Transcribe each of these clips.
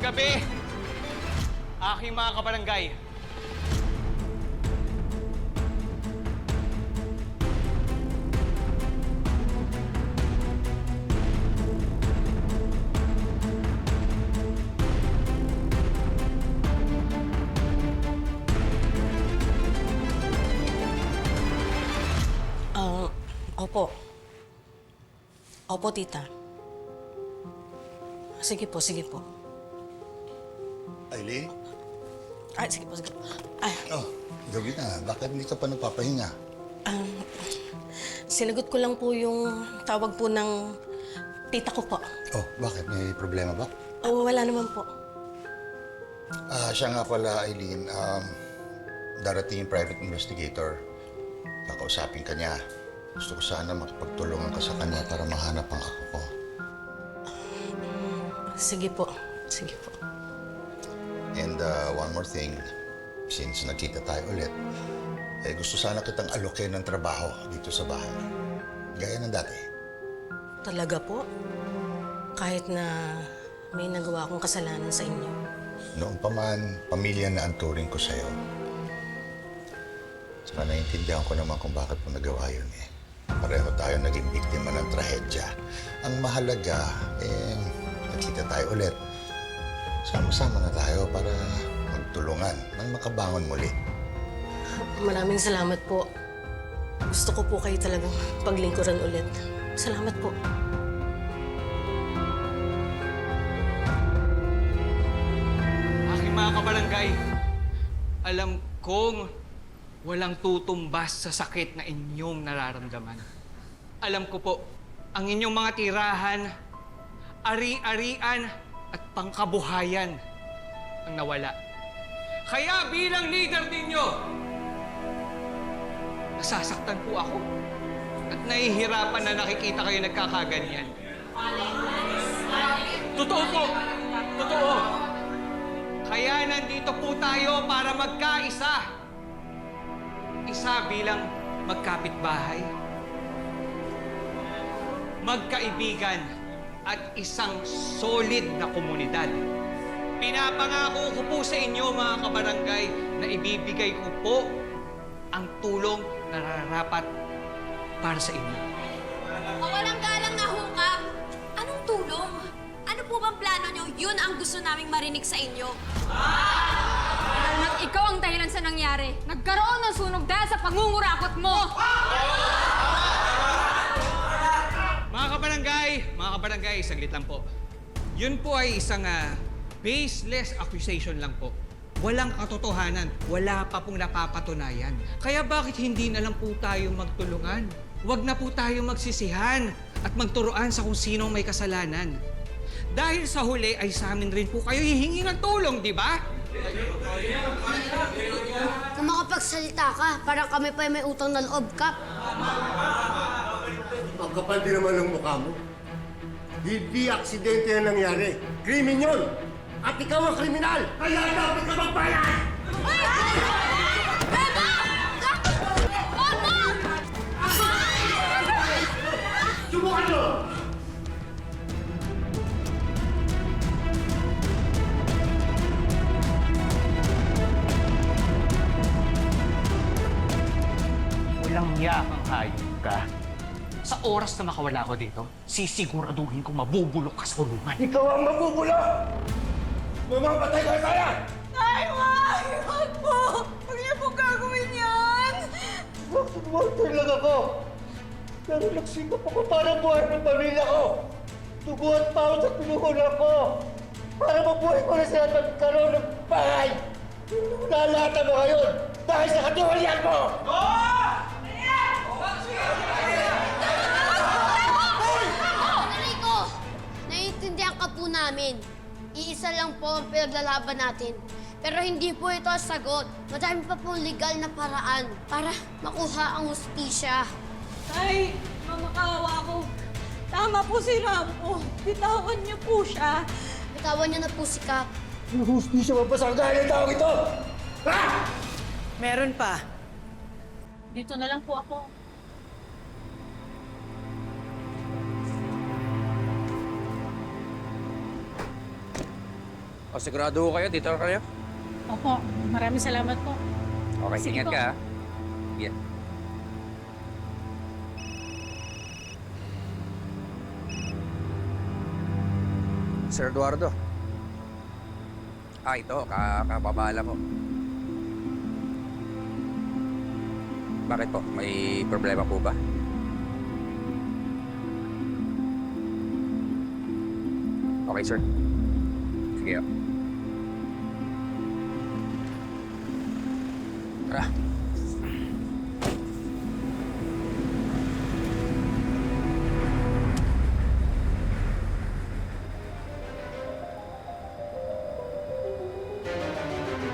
gabi, aking mga kabarangay. Opo. Opo, tita. Sige po, sige po. Aileen? Ay, sige po, sige po. Ay, Oh, gabi na. Bakit hindi ka pa nagpapahinga? sinagot ko lang po yung tawag po ng tita ko po. Oh, bakit? May problema ba? Oh, wala naman po. Siya nga pala, Aileen. Darating yung private investigator. Kakausapin ka niya. Gusto ko sana makipagtulungan ka sa kanya para mahanap ang ako ko. Sige po. Sige po. And one more thing. Since nagkita tayo ulit, gusto sana kitang alokin ng trabaho dito sa bahay. Gaya ng dati. Talaga po? Kahit na may nagawa akong kasalanan sa inyo. Noon pa man, pamilya na ang turing ko sa'yo. Saka naiintindihan ko naman kung bakit mo nagawa yun eh. Pareho tayo naging biktima ng trahedya. Ang mahalaga, nakita tayo ulit. Sama-sama na tayo para magtulungan nang makabangon muli. Maraming salamat po. Gusto ko po kayo talagang paglingkuran ulit. Salamat po. Aking mga kabarangay, alam kong walang tutumbas sa sakit na inyong nararamdaman. Alam ko po, ang inyong mga tirahan, ari-arian at pangkabuhayan ang nawala. Kaya bilang leader ninyo, nasasaktan po ako at nahihirapan na nakikita kayo nagkakaganyan. Totoo po! Totoo! Kaya nandito po tayo para magkaisa. Isa bilang magkapitbahay, magkaibigan, at isang solid na komunidad. Pinapangako ko po sa inyo, mga kabarangay, na ibibigay ko po ang tulong na nararapat para sa inyo. Walang galang na hukab. Anong tulong? Ano po bang plano nyo? Yun ang gusto naming marinig sa inyo. At ikaw ang dahilan sa nangyari. Nagkaroon ng sunog dahil sa pangungurakot mo! Mga kabarangay, saglit lang po. Yun po ay isang baseless accusation lang po. Walang katotohanan, wala pa pong napapatunayan. Kaya bakit hindi na lang po tayo magtulungan? Huwag na po tayo magsisihan at magturuan sa kung sino may kasalanan. Dahil sa huli ay sa amin rin po kayo hihingi ng tulong, di ba? Kung makapagsalita ka, parang kami pa may utang na loob ka. Ang kapal din naman ng mukha mo. Hindi aksidente yan nangyari. Krimen yun! At ikaw ang kriminal! Kaya dapat ka magbayad! Subukan nyo! Walang hiya kang hayop ka. Sa oras na makawala ko dito, sisiguraduhin kong mabubulok ka sa kulungan. Ikaw ang mabubulo! Mamamatay ka kaya! Ay, wag! Wag po! Huwag niyo po gagawin yan! Walter lang ako! Pero nagsikap ako para buhay ng pamilya ko! Dugo at pawat sa pinuhunan ko! Para mabuhay ko na sila at magkaroon ng bahay! Lalata mo ngayon dahil sa katiwalian mo! Enrico, naiintindihan ka po namin. Iisa lang po ang pinaglalaban natin. Pero hindi po ito ang sagot. Madami pa pong legal na paraan para makuha ang hustisya. Ay, mamakawa ko. Tama po si Rampo. Bitawan niyo po siya. Bitawan niyo na po si Kap. Hustisya mo pa sa kagaya ng taong ito! Ha? Meron pa. Dito na lang po ako. Pasigurado ho kayo, dito kayo. Opo, maraming salamat po. Okay, Sige ingat po. ka ha. Yeah. Sir Eduardo. Ito, kakababala ko. Bakit po? May problema po ba? Okay, sir. Sige. Tara.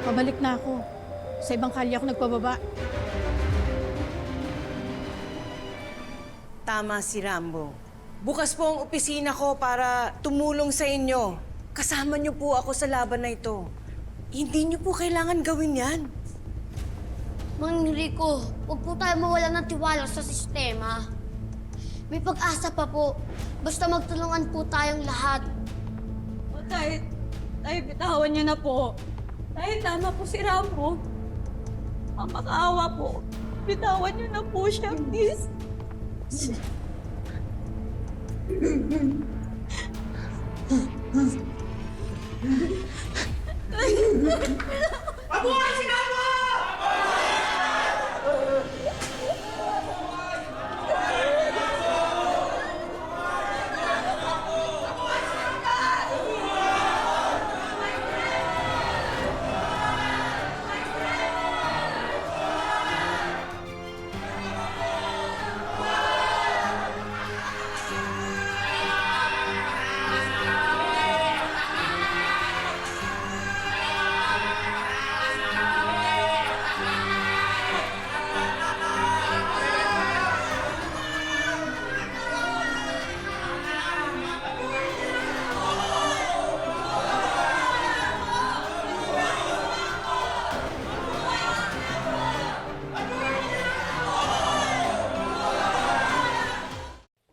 Pabalik na ako. Sa ibang kalye ako nagpababa. Tama si Rambo. Bukas po ang opisina ko para tumulong sa inyo. Kasama niyo po ako sa laban na ito. Hindi niyo po kailangan gawin yan. Mang Enrico, huwag po tayo mawala ng tiwala sa sistema. May pag-asa pa po. Basta magtulungan po tayong lahat. O, Tay, bitawan niyo na po. Tay, tama po si Rambo. Ang makaawa po. Bitawan niyo na po siya, please.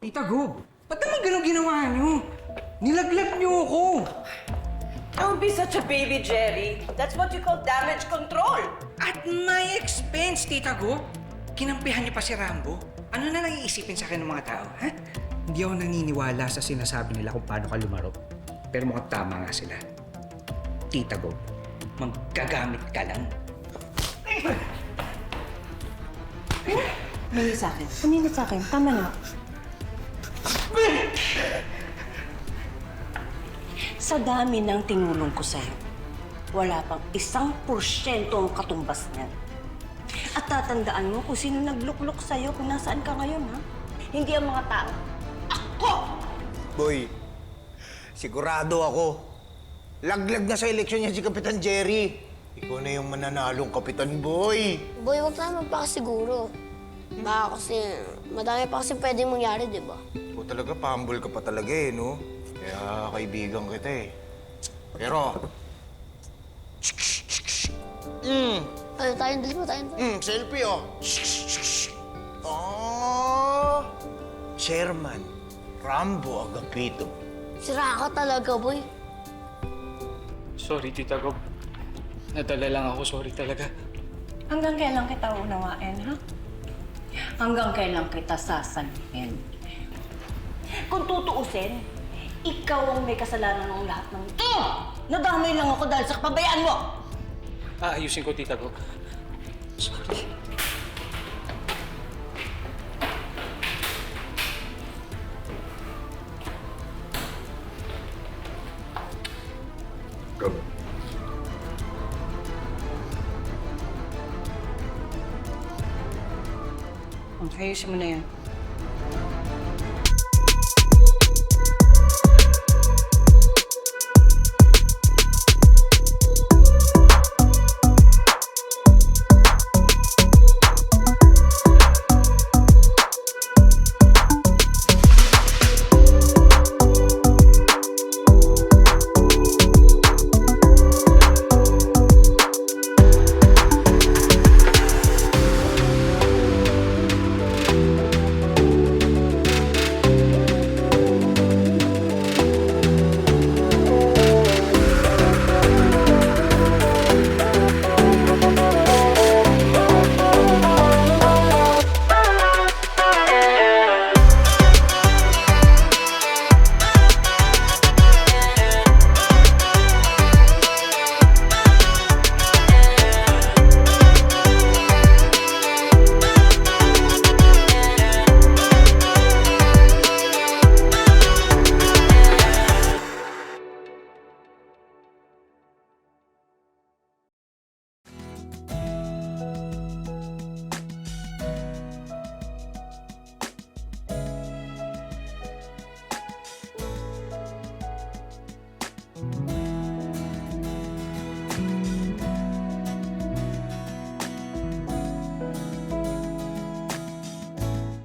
Tita Gob, ba't naman ganun ginawa niyo? Nilaglag niyo ako. Don't be such a baby, Jerry. That's what you call damage control. At my expense, Tita Gob. Kinampihan niyo pa si Rambo. Ano na lang iisipin sa akin ng mga tao, ha? Hindi ako naniniwala sa sinasabi nila kung paano ka lumaro. Pero mukhang tama nga sila. Tita Gob, maggagamit ka lang. Humingi sa akin. Humingi sa akin. Tama na. Sa dami ng tinulong ko sa'yo, wala pang 1% ang katumbas niyan. At tatandaan mo kung sino nagluklok sa'yo kung nasaan ka ngayon, ha? Hindi ang mga tao. Ako! Boy, sigurado ako. Laglag na sa eleksyon niya si Kapitan Jerry. Ikaw na yung mananalong Kapitan Boy. Boy, huwag tayo magpakasiguro. Baka kasi, madami pa kasi pwedeng mangyari, di ba? O talaga, pahambol ka pa talaga eh, no? Kaya kaibigan kita eh. Pero, Ano tayong dalawa, tayong dalawa. selfie oh. Oh, Chairman Rambo Agapito. Sira ka talaga, boy. Sorry, Tita Gob. Nadala lang ako. Sorry talaga. Hanggang kailan kita unawain, ha? Hanggang kailan kita sasaluhin? Kung tutuusin, ikaw ang may kasalanan ng lahat ng ito! Nadamay lang ako dahil sa kapabayaan mo! Ayusin ko, Tita Gob. Sorry. Go. Ayusin mo na yan.